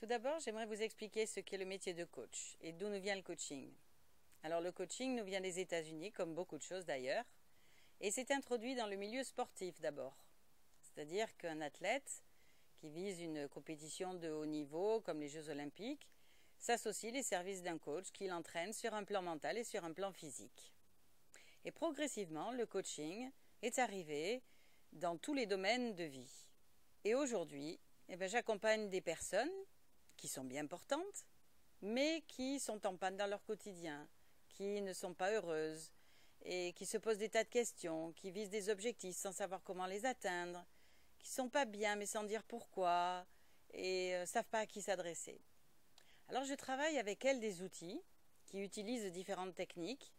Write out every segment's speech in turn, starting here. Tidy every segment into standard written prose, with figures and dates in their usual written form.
Tout d'abord, j'aimerais vous expliquer ce qu'est le métier de coach et d'où nous vient le coaching. Alors le coaching nous vient des États-Unis, comme beaucoup de choses d'ailleurs, et s'est introduit dans le milieu sportif d'abord. C'est-à-dire qu'un athlète qui vise une compétition de haut niveau, comme les Jeux Olympiques, s'associe les services d'un coach qui l'entraîne sur un plan mental et sur un plan physique. Et progressivement, le coaching est arrivé dans tous les domaines de vie. Et aujourd'hui, j'accompagne des personnes qui sont bien portantes, mais qui sont en panne dans leur quotidien, qui ne sont pas heureuses et qui se posent des tas de questions, qui visent des objectifs sans savoir comment les atteindre, qui ne sont pas bien mais sans dire pourquoi et ne savent pas à qui s'adresser. Alors je travaille avec elles des outils qui utilisent différentes techniques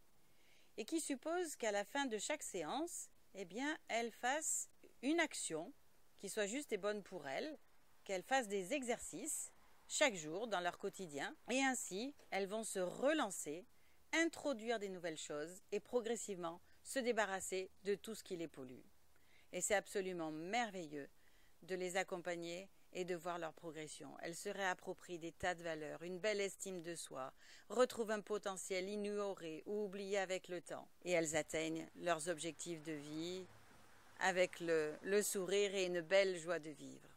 et qui supposent qu'à la fin de chaque séance, elles fassent une action qui soit juste et bonne pour elles, qu'elles fassent des exercices chaque jour dans leur quotidien et ainsi elles vont se relancer, introduire des nouvelles choses et progressivement se débarrasser de tout ce qui les pollue. Et c'est absolument merveilleux de les accompagner et de voir leur progression. Elles se réapproprient des tas de valeurs, une belle estime de soi, retrouvent un potentiel ignoré ou oublié avec le temps. Et elles atteignent leurs objectifs de vie avec le sourire et une belle joie de vivre.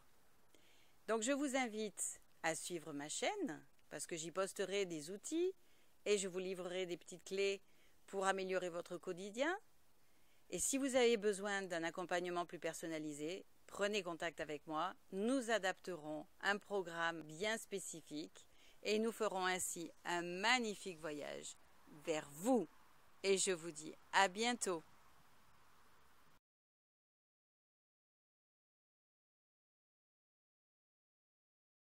Donc je vous invite à suivre ma chaîne parce que j'y posterai des outils et je vous livrerai des petites clés pour améliorer votre quotidien. Et si vous avez besoin d'un accompagnement plus personnalisé, prenez contact avec moi. Nous adapterons un programme bien spécifique et nous ferons ainsi un magnifique voyage vers vous. Et je vous dis à bientôt.